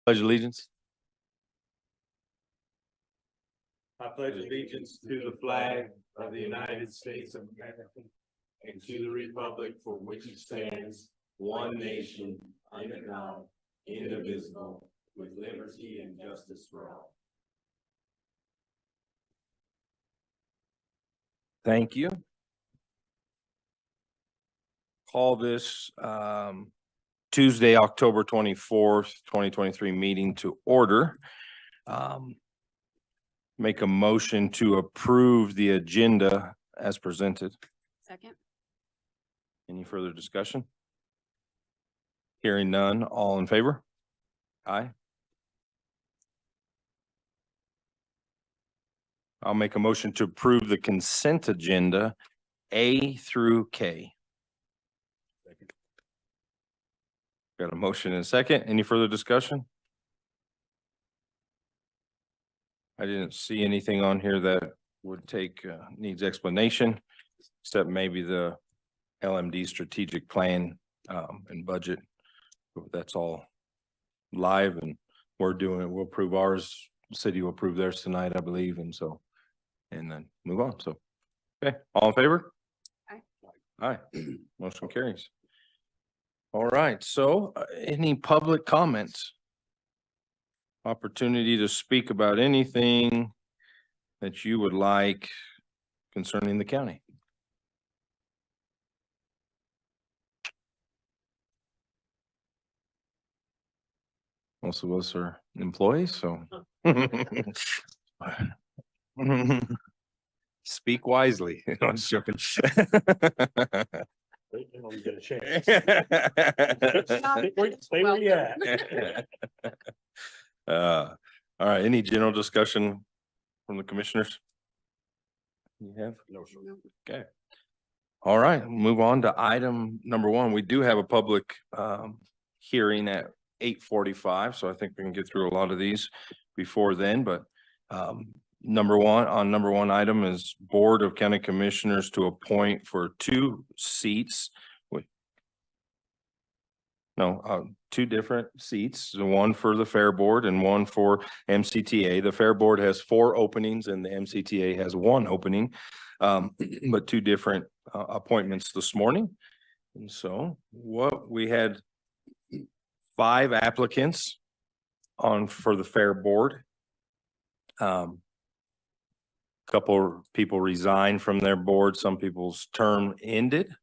Pledge allegiance. I pledge allegiance to the flag of the United States of America and to the republic for which it stands, one nation, under God, indivisible, with liberty and justice for all. Thank you. Call this Tuesday, October 24th, 2023 meeting to order. Make a motion to approve the agenda as presented. Second. Any further discussion? Hearing none, all in favor? Aye. I'll make a motion to approve the consent agenda A through K. Got a motion and a second. Any further discussion? I didn't see anything on here that would take, needs explanation, except maybe the LMD strategic plan and budget. That's all live and we're doing it. We'll approve ours. City will approve theirs tonight, I believe. And so, and then move on. So, okay, all in favor? Aye. Aye. Motion carries. All right. So any public comments? Opportunity to speak about anything that you would like concerning the county. Most of us are employees, so. Speak wisely. I'm just joking. You don't get a chance. Stay where you at. All right, any general discussion from the commissioners? You have? No, sir. Okay. All right, move on to item number one. We do have a public hearing at 8:45, so I think we can get through a lot of these before then, but number one item is Board of County Commissioners to appoint for two seats. Two different seats, one for the Fair Board and one for MCTA. The Fair Board has 4 openings and the MCTA has 1 opening, but 2 different appointments this morning. And so what we had 5 applicants on for the Fair Board. Couple people resigned from their board. Some people's term ended.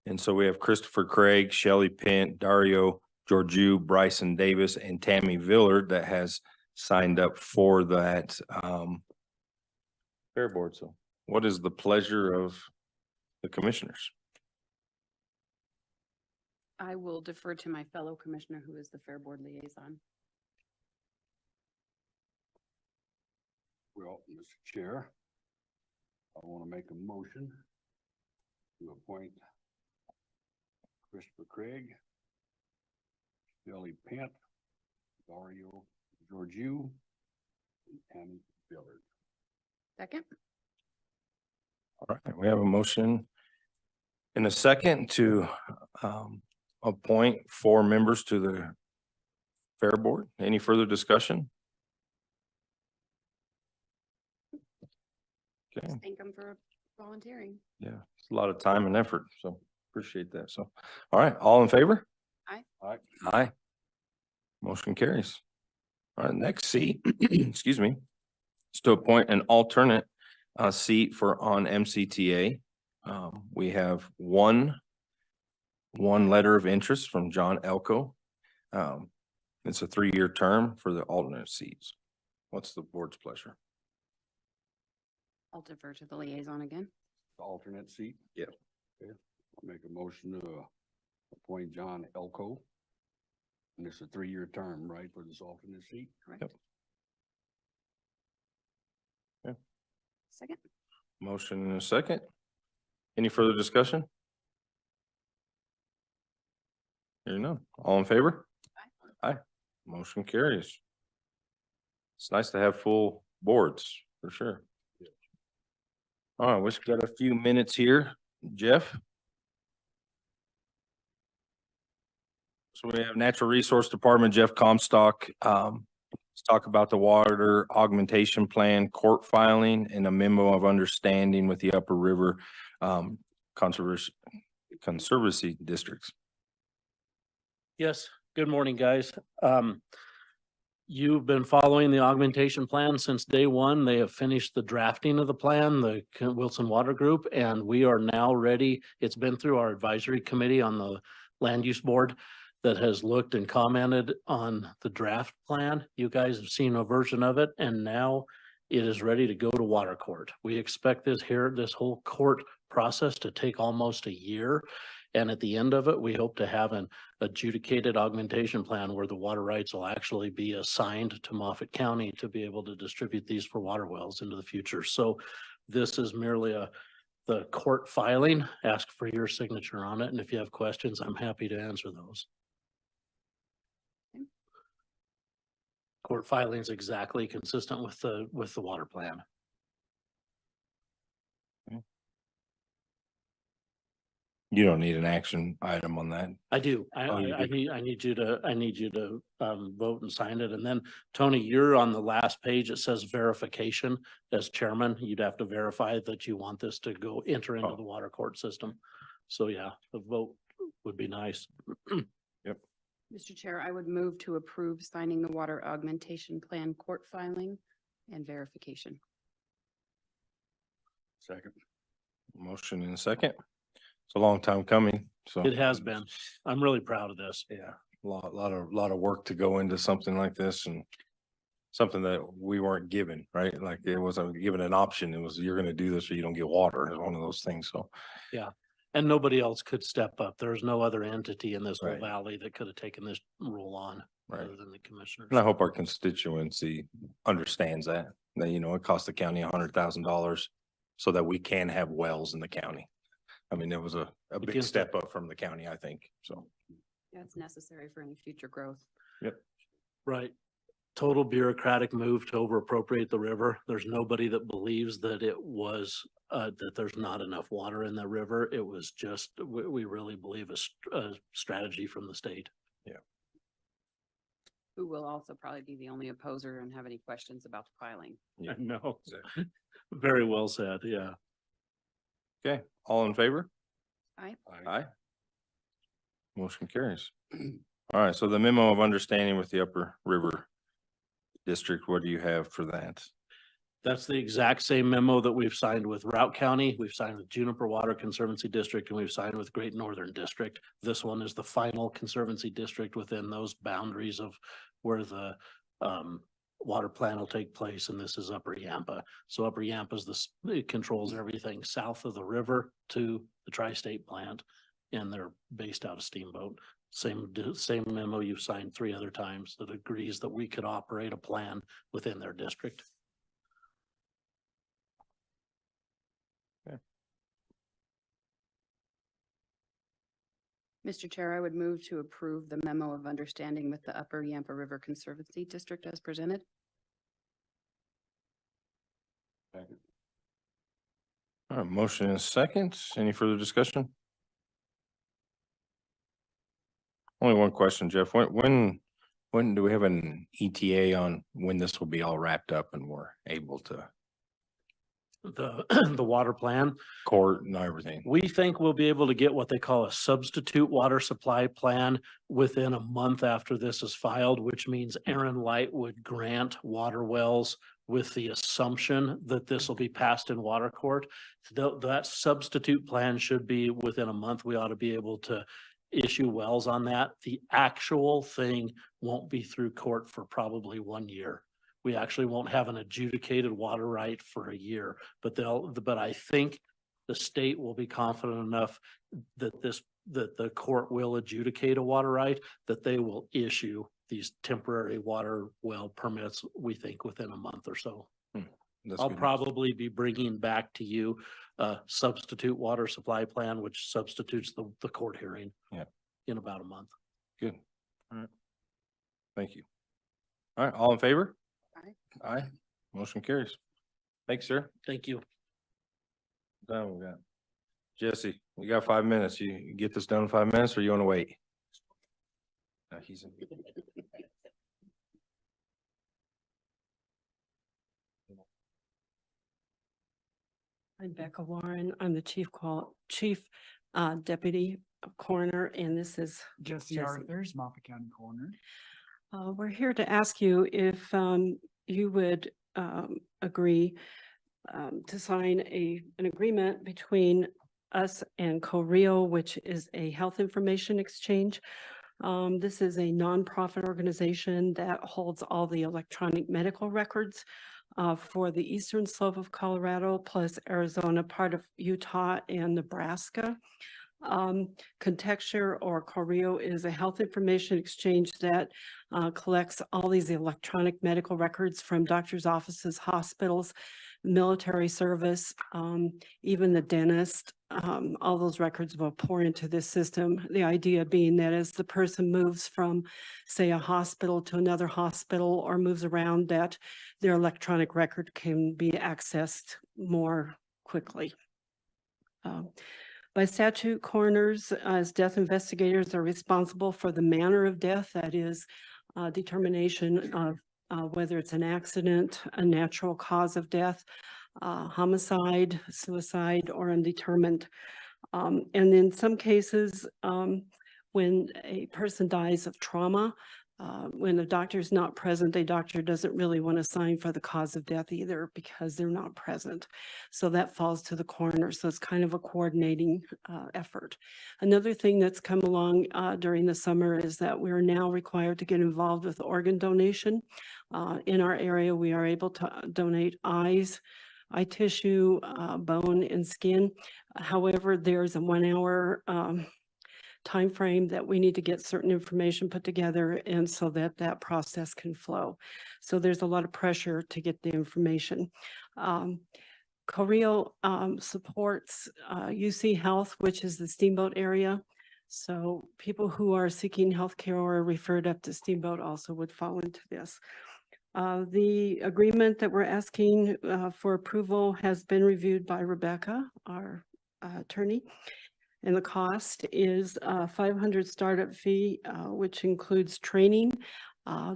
And so we have Christopher Craig, Shelley Pent, Dario Georgiou, Bryson Davis, and Tammy Villard that has signed up for that Fair Board. So what is the pleasure of the commissioners? I will defer to my fellow commissioner who is the Fair Board liaison. Well, Mr. Chair, I want to make a motion to appoint Christopher Craig, Shelley Pent, Dario Georgiou, and Tammy Villard. Second. All right, we have a motion in a second to appoint 4 members to the Fair Board. Any further discussion? Okay, Thank them for volunteering. yeah, it's a lot of time and effort, so appreciate that. So, all right, all in favor? Aye. Aye. Aye. Motion carries. All right, next seat, excuse me, is to appoint an alternate seat for on MCTA. We have one letter of interest from John Elko. It's a 3-year term for the alternate seats. What's the board's pleasure? I'll defer to the liaison again. The alternate seat? Yeah. Okay. I'll make a motion to appoint John Elko. And it's a 3-year term, right, for this alternate seat? Correct. Yep. Yeah. Second. Motion in a second. Any further discussion? Hearing none. All in favor? Aye. Motion carries. It's nice to have full boards for sure. All right, we've got a few minutes here. Jeff? So we have Natural Resource Department, Jeff Comstock. Let's talk about the water augmentation plan, court filing, and a memo of understanding with the Upper River Conservancy districts. Yes, good morning, guys. You've been following the augmentation plan since day one. They have finished the drafting of the plan, the Wilson Water Group, and we are now ready. It's been through our advisory committee on the land use board that has looked and commented on the draft plan. You guys have seen a version of it, and now it is ready to go to water court. We expect this whole court process to take almost a year. And at the end of it, we hope to have an adjudicated augmentation plan where the water rights will actually be assigned to Moffett County to be able to distribute these for water wells into the future. So this is merely the court filing. Ask for your signature on it. And if you have questions, I'm happy to answer those. Court filing is exactly consistent with the water plan. You don't need an action item on that. I do. Oh, you I do? need you to vote and sign it. And then Tony, you're on the last page. It says verification. As chairman, you'd have to verify that you want this to go enter into Oh. the water court system. So yeah, the vote would be nice. Mr. Chair, I would move to approve signing the water augmentation plan court filing and verification. Second. Motion in a second. It's a long time coming, so. It has been. I'm really proud of this. Yeah, lot of work to go into something like this and something that we weren't given, right? Like it wasn't given an option. It was, you're gonna do this or you don't get water. It's one of those things, so. And nobody else could step up. There's no other entity in this whole Right. valley that could have taken this role on Right. other than the commissioners. And I hope our constituency understands that, you know, it cost the county $100,000 so that we can have wells in the county. I mean, it was a big Against step up from the county, I think, so. Yeah, it's necessary for any future growth. Right. Total bureaucratic move to over appropriate the river. There's nobody that believes that it was, that there's not enough water in the river. It was just, we really believe a strategy from the state. Who will also probably be the only opposer and have any questions about the filing. Yeah. No, Exactly. very well said. Yeah. Okay, all in favor? Aye. Aye. Motion carries. All right, so the memo of understanding with the Upper River District, what do you have for that? That's the exact same memo that we've signed with Routt County, we've signed with Juniper Water Conservancy District, and we've signed with Great Northern District. This one is the final conservancy district within those boundaries of where the water plan will take place, and this is Upper Yampa. So Upper Yampa is it controls everything south of the river to the tri-state plant, and they're based out of Steamboat. Same memo you've signed 3 other times that agrees that we could operate a plan within their district. Mr. Chair, I would move to approve the memo of understanding with the Upper Yampa River Conservancy District as presented. Second. All right, motion is second. Any further discussion? Only one question, Jeff. When do we have an ETA on when this will be all wrapped up and we're able to The water plan, court and everything? we think we'll be able to get what they call a substitute water supply plan within a month after this is filed, which means Aaron Light would grant water wells with the assumption that this will be passed in water court. That substitute plan should be within a month. We ought to be able to issue wells on that. The actual thing won't be through court for probably 1 year. We actually won't have an adjudicated water right for a year, but I think the state will be confident enough that the court will adjudicate a water right, that they will issue these temporary water well permits, we think within a month or so. That's I'll good news. probably be bringing back to you a substitute water supply plan, which substitutes the court hearing. Yeah. In about a month. Good. All right. Thank you. All right, all in favor? Aye. Aye. Motion carries. Thanks, sir. Thank you. Done, we got. Jesse, you got 5 minutes. You get this done in 5 minutes or you want to wait? He's in. I'm Becca Warren. I'm the chief deputy coroner, and this is Jesse Jesse. Arthurs, Moffett County Coroner. we're here to ask you if you would agree to sign an agreement between us and CoRio, which is a health information exchange. This is a nonprofit organization that holds all the electronic medical records for the eastern slope of Colorado, plus Arizona, part of Utah and Nebraska. Contexture or CoRio is a health information exchange that collects all these electronic medical records from doctors' offices, hospitals, military service, even the dentist. All those records will pour into this system. The idea being that as the person moves from, say, a hospital to another hospital or moves around, that their electronic record can be accessed more quickly. By statute, coroners as death investigators are responsible for the manner of death, that is determination of whether it's an accident, a natural cause of death, homicide, suicide, or undetermined. And in some cases, when a person dies of trauma, when the doctor is not present, the doctor doesn't really want to sign for the cause of death either because they're not present. So that falls to the coroner. So it's kind of a coordinating effort. Another thing that's come along during the summer is that we're now required to get involved with organ donation. In our area, we are able to donate eyes, eye tissue, bone, and skin. However, there's a 1 hour time frame that we need to get certain information put together, and so that that process can flow. So there's a lot of pressure to get the information. CoRio supports UC Health, which is the Steamboat area. So people who are seeking healthcare or are referred up to Steamboat also would fall into this. The agreement that we're asking for approval has been reviewed by Rebecca, our attorney. And the cost is $500 startup fee, which includes training.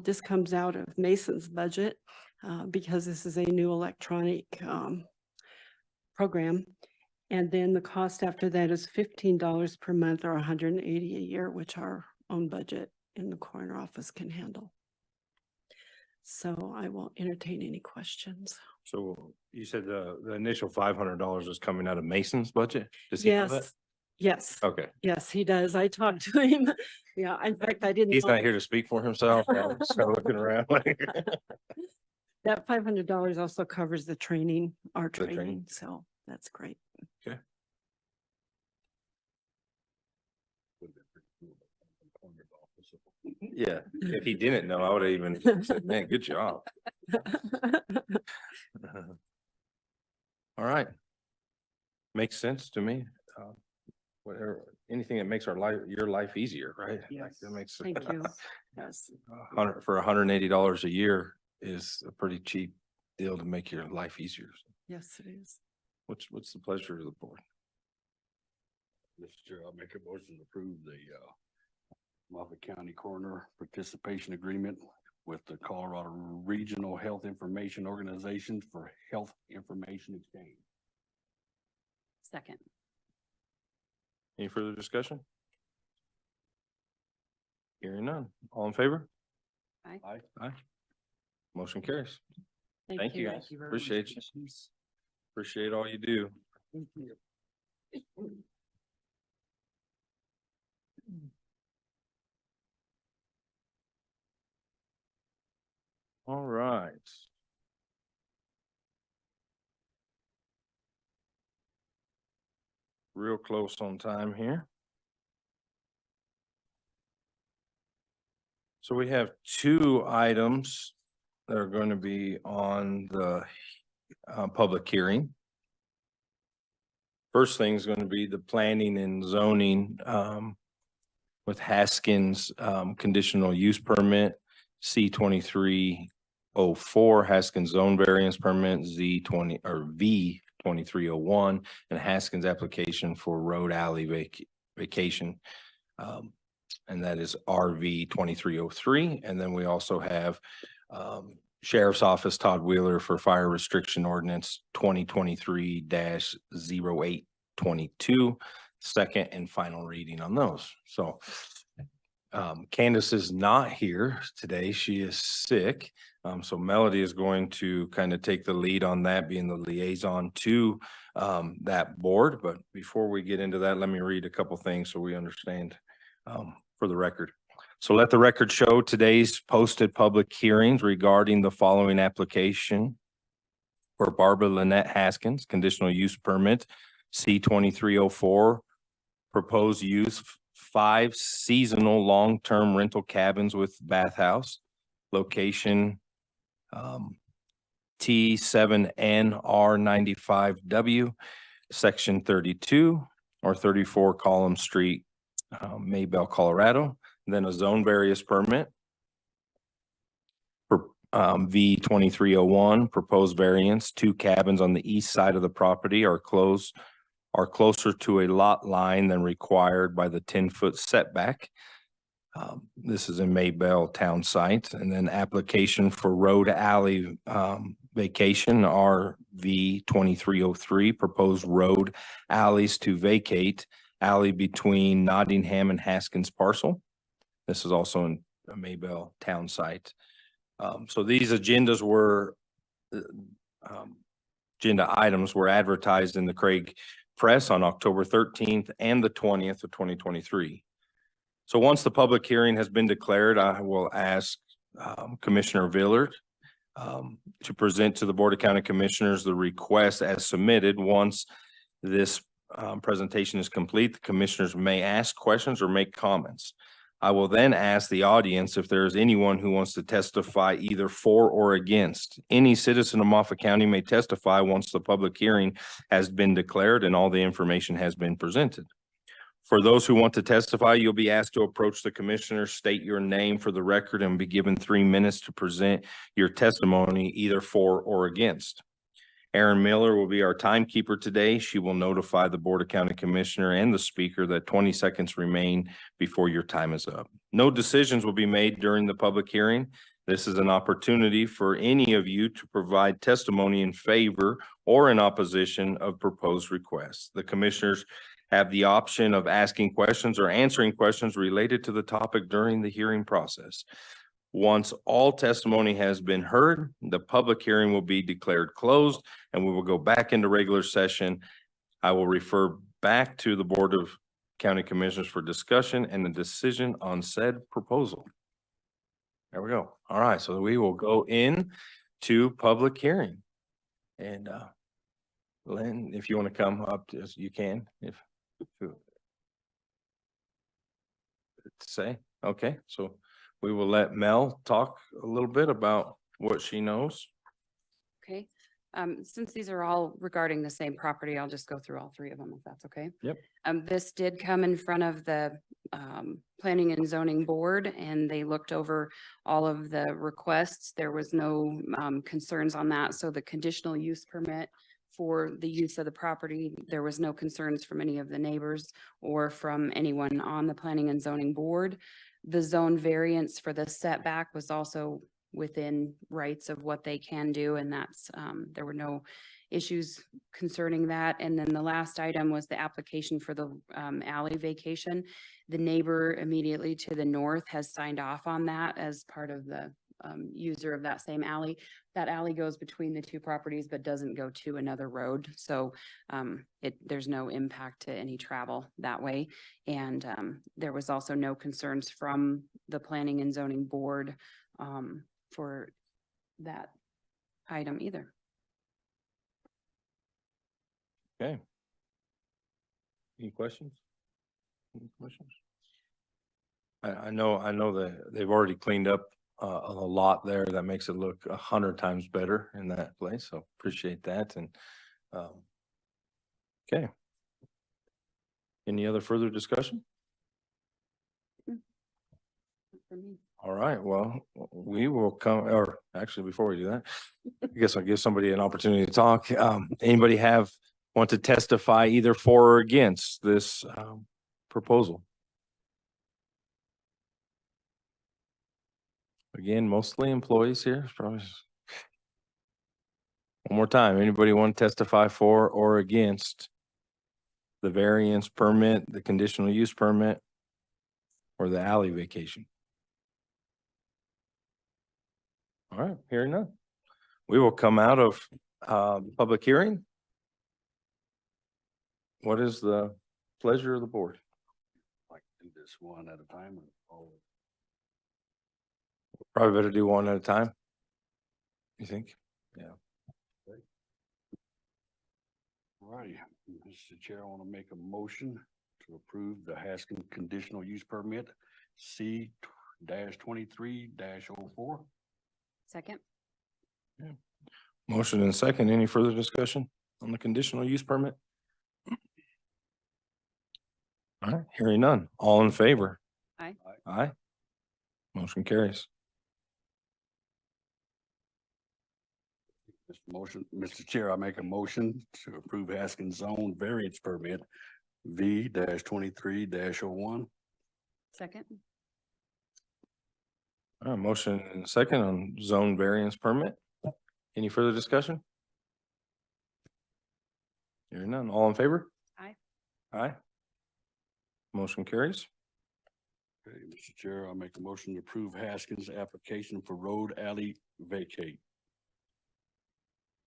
This comes out of Mason's budget because this is a new electronic program. And then the cost after that is $15 per month or $180 a year, which our own budget in the coroner office can handle. So I will entertain any questions. So you said the initial $500 is coming out of Mason's budget? Does he know that? Yes, yes, Okay, yes, he does. I talked to him. Yeah, in fact, I didn't. he's know not here to speak for himself. I'm just kind of looking around. That $500 also covers the training, our The training. training, so that's great. Yeah, if he didn't know, I would have even said, man, good job. All right. Makes sense to me. Whatever, anything that makes your life easier, right? Like, Yes. that makes. Thank you. Yes, For $180 a year is a pretty cheap deal to make your life easier. yes, it is. What's the pleasure of the board? Mr. Chair, I'll make a motion to approve the Moffett County Coroner Participation Agreement with the Colorado Regional Health Information Organization for Health Information Exchange. Second. Any further discussion? Hearing none. All in favor? Aye. Aye. Motion carries. Thank you. Thank you very Appreciate much. you. Appreciate all you do. Thank you. All right. Real close on time here. So we have 2 items that are going to be on the public hearing. First thing is going to be the planning and zoning with Haskins conditional use permit, C-2304 Haskins zone variance permit, Z-20 or V-2301, and Haskins application for road alley vacation. and that is RV 2303. And then we also have Sheriff's Office Todd Wheeler for Fire Restriction Ordinance 2023-0822, second and final reading on those. So Candace is not here today. She is sick. So Melody is going to kind of take the lead on that, being the liaison to that board. But before we get into that, let me read a couple things so we understand for the record. So let the record show today's posted public hearings regarding the following application for Barbara Lynette Haskins, conditional use permit, C-2304, proposed use 5 seasonal long-term rental cabins with bathhouse, location T7NR95W, section 32 or 34 Column Street, Maybell, Colorado. Then a zone various permit for V-2301, proposed variance, 2 cabins on the east side of the property are closer to a lot line than required by the 10-foot setback. This is in Maybell town site. And then application for road alley vacation, RV-2303, proposed road alleys to vacate alley between Nottingham and Haskins parcel. This is also in a Maybell town site. So these agendas were agenda items were advertised in the Craig Press on October 13th and the 20th of 2023. So once the public hearing has been declared, I will ask Commissioner Villard to present to the Board of County Commissioners the request as submitted. Once this presentation is complete, the commissioners may ask questions or make comments. I will then ask the audience if there is anyone who wants to testify either for or against. Any citizen of Moffat County may testify once the public hearing has been declared and all the information has been presented. For those who want to testify, you'll be asked to approach the commissioner, state your name for the record, and be given 3 minutes to present your testimony either for or against. Erin Miller will be our timekeeper today. She will notify the Board of County Commissioner and the speaker that 20 seconds remain before your time is up. No decisions will be made during the public hearing. This is an opportunity for any of you to provide testimony in favor or in opposition of proposed requests. The commissioners have the option of asking questions or answering questions related to the topic during the hearing process. Once all testimony has been heard, the public hearing will be declared closed and we will go back into regular session. I will refer back to the Board of County Commissioners for discussion and the decision on said proposal. There we go. All right, so we will go in to public hearing. And Lynn, if you want to come up, you can. If to say, okay, so we will let Mel talk a little bit about what she knows. Okay, since these are all regarding the same property, I'll just go through all 3 of them if that's okay. Yep. This did come in front of the Planning and Zoning Board, and they looked over all of the requests. There was no concerns on that. So the conditional use permit for the use of the property, there was no concerns from any of the neighbors or from anyone on the Planning and Zoning Board. The zone variance for the setback was also within rights of what they can do, and that's there were no issues concerning that. And then the last item was the application for the alley vacation. The neighbor immediately to the north has signed off on that as part of the user of that same alley. That alley goes between the 2 properties but doesn't go to another road. So there's no impact to any travel that way. And there was also no concerns from the Planning and Zoning Board for that item either. Okay. Any questions? Any questions? I know that they've already cleaned up a lot there. That makes it look 100 times better in that place. So appreciate that. And okay. Any other further discussion? For me. All right, well, we will come, or actually, before we do that, I guess I'll give somebody an opportunity to talk. Anybody want to testify either for or against this proposal? Again, mostly employees here. Probably. One more time, anybody want to testify for or against the variance permit, the conditional use permit, or the alley vacation? All right, hearing none. We will come out of public hearing. What is the pleasure of the board? Like do this one at a time or all? Probably better do one at a time. You think? Yeah. Righty, Mr. Chair, I want to make a motion to approve the Haskins conditional use permit C-23-04. Second. Motion and second. Any further discussion on the conditional use permit? All right, hearing none. All in favor? Aye. Aye. Motion carries. Mr. Chair, I make a motion to approve Haskins zone variance permit V-23-01. Second. Motion and second on zone variance permit. Any further discussion? Hearing none. All in favor? Aye. Aye. Motion carries. Okay, Mr. Chair, I make a motion to approve Haskins application for road alley vacate.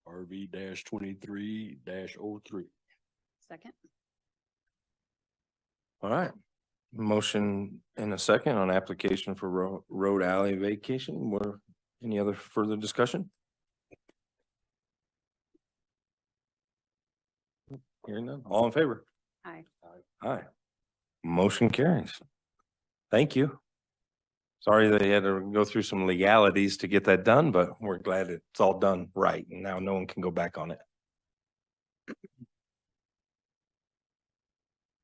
RV-23-03. Second. All right. Motion and a second on application for road alley vacation. Were any other further discussion? Hearing none. All in favor? Aye. Aye. Motion carries. Thank you. Sorry they had to go through some legalities to get that done, but we're glad it's all done right. And now no one can go back on it.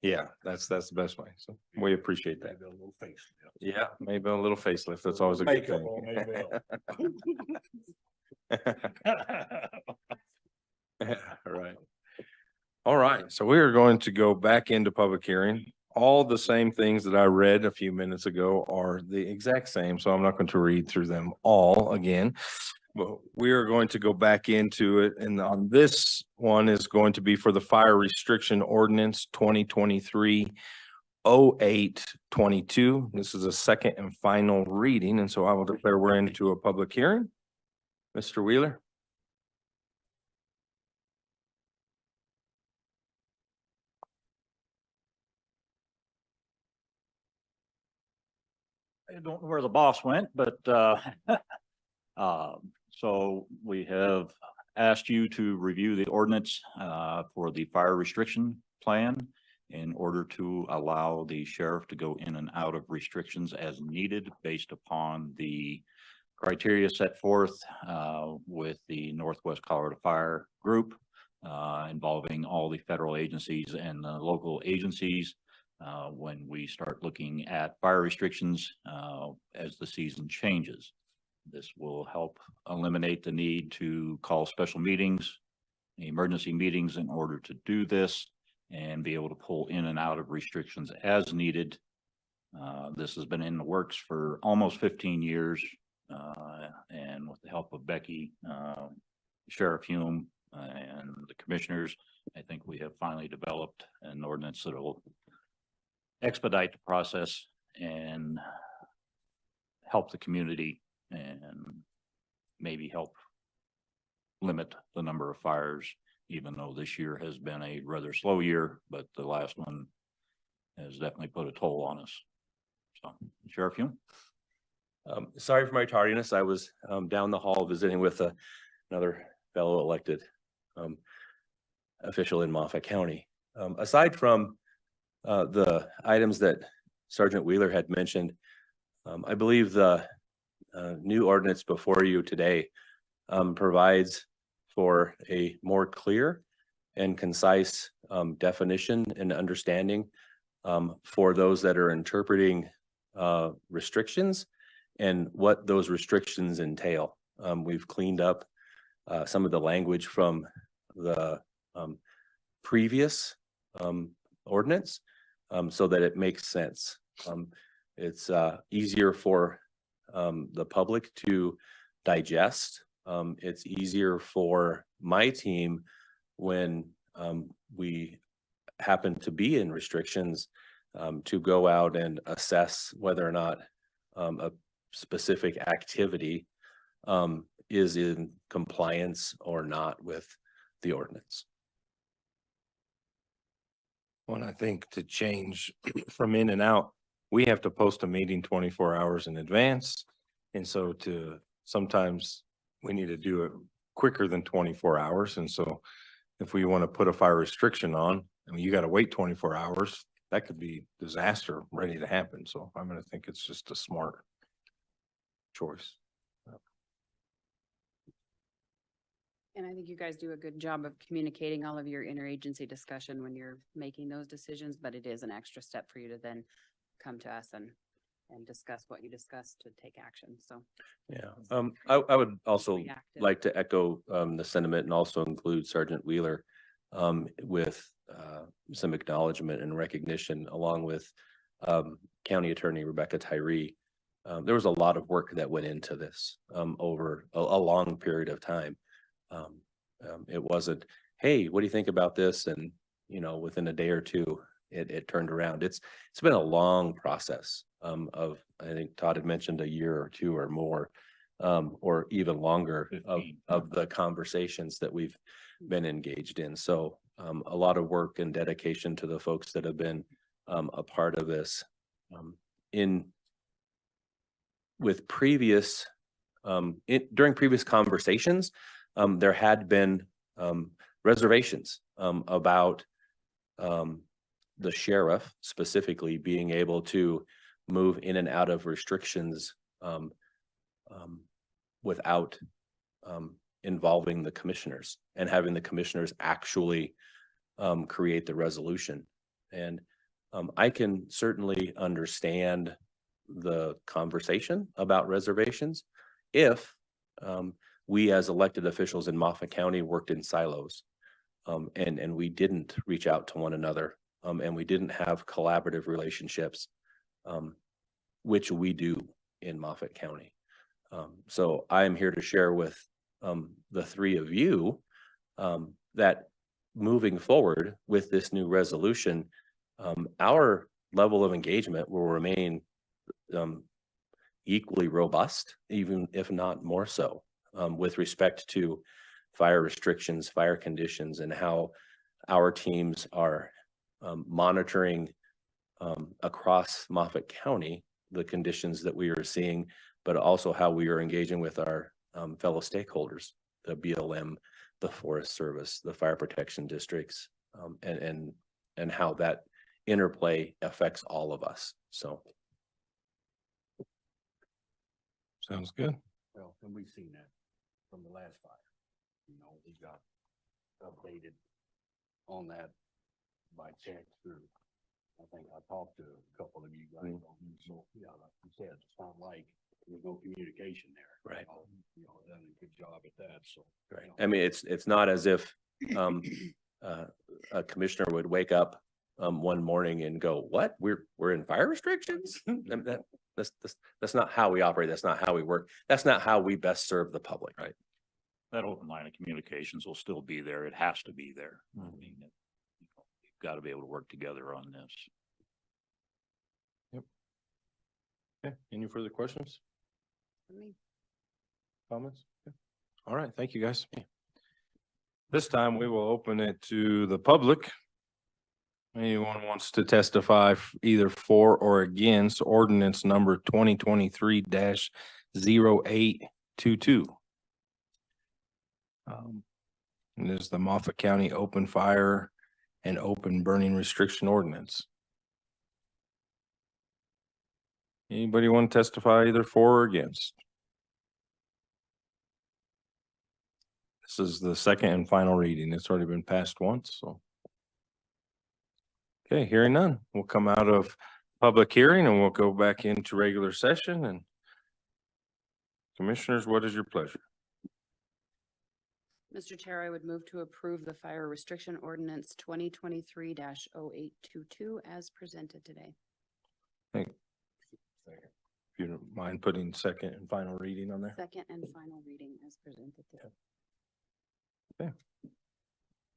Yeah, that's the best way. So we appreciate that. Maybe a little face. Yeah, maybe a little facelift. That's always a good Makeup on, thing. Yeah, right. All right, so we are going to go back into public hearing. All the same things that I read a few minutes ago are the exact same, so I'm not going to read through them all again. But we are going to go back into it, and on this one is going to be for the fire restriction ordinance 2023-08-22. This is a second and final reading, and so I will declare we're into a public hearing. Mr. Wheeler. I don't know where the boss went, but so we have asked you to review the ordinance for the fire restriction plan in order to allow the sheriff to go in and out of restrictions as needed based upon the criteria set forth with the Northwest Colorado Fire Group involving all the federal agencies and the local agencies. When we start looking at fire restrictions as the season changes. This will help eliminate the need to call special meetings, emergency meetings in order to do this and be able to pull in and out of restrictions as needed. This has been in the works for almost 15 years and with the help of Becky, Sheriff Hume and the commissioners, I think we have finally developed an ordinance that will expedite the process and help the community and maybe help limit the number of fires, even though this year has been a rather slow year, but the last one has definitely put a toll on us. So, Sheriff Hume. Sorry for my tardiness. I was down the hall visiting with another fellow elected official in Moffat County. Aside from the items that Sergeant Wheeler had mentioned, I believe the new ordinance before you today provides for a more clear and concise definition and understanding for those that are interpreting restrictions and what those restrictions entail. We've cleaned up some of the language from the previous ordinance so that it makes sense. It's easier for the public to digest. It's easier for my team when we happen to be in restrictions to go out and assess whether or not a specific activity is in compliance or not with the ordinance. Well, I think to change from in and out, we have to post a meeting 24 hours in advance. And so sometimes we need to do it quicker than 24 hours. And so if we want to put a fire restriction on, I mean, you got to wait 24 hours. That could be disaster ready to happen. So I'm going to think it's just a smart choice. And I think you guys do a good job of communicating all of your interagency discussion when you're making those decisions, but it is an extra step for you to then come to us and discuss what you discussed to take action. So. Yeah, I would also Reactive. like to echo the sentiment and also include Sergeant Wheeler with some acknowledgement and recognition along with County Attorney Rebecca Tyree. There was a lot of work that went into this over a long period of time. It wasn't, hey, what do you think about this? And, you know, within a day or two, it turned around. It's been a long process of, I think Todd had mentioned a year or two or more, or even longer of the conversations that we've been engaged in. So a lot of work and dedication to the folks that have been a part of this. During previous conversations, there had been reservations about the sheriff specifically being able to move in and out of restrictions without involving the commissioners and having the commissioners actually create the resolution. And I can certainly understand the conversation about reservations if we as elected officials in Moffat County worked in silos and we didn't reach out to one another and we didn't have collaborative relationships, which we do in Moffat County. So I am here to share with the three of you that moving forward with this new resolution, our level of engagement will remain equally robust, even if not more so, with respect to fire restrictions, fire conditions, and how our teams are monitoring across Moffat County the conditions that we are seeing, but also how we are engaging with our fellow stakeholders, the BLM, the Forest Service, the fire protection districts, and how that interplay affects all of us. So. Sounds good. Well, and we've seen that from the last fire. You know, we got updated on that by text through. I think I talked to a couple of you guys on this. So, yeah, like you said, it's not like there's no communication there. Right. You know, done a good job at that. So. Right. I mean, it's not as if a commissioner would wake up one morning and go, what? We're in fire restrictions? That's not how we operate. That's not how we work. That's not how we best serve the public. Right. That open line of communications will still be there. It has to be there. I mean, you've got to be able to work together on this. Yep. Okay. Any further questions? Comments? Okay. All right. Thank you, guys. This time we will open it to the public. Anyone wants to testify either for or against ordinance number 2023-0822. And this is the Moffat County open fire and open burning restriction ordinance. Anybody want to testify either for or against? This is the second and final reading. It's already been passed once, so. Okay, hearing none, we'll come out of public hearing and we'll go back into regular session. And commissioners, what is your pleasure? Mr. Chair, I would move to approve the fire restriction ordinance 2023-0822 as presented today. If you don't mind putting second and final reading on there. Second and final reading as presented.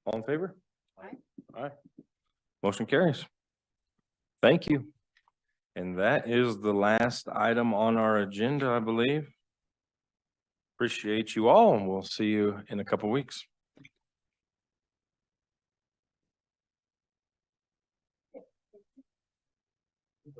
All in favor? Aye. Aye. Motion carries. Thank you. And that is the last item on our agenda, I believe. Appreciate you all, and we'll see you in a couple weeks.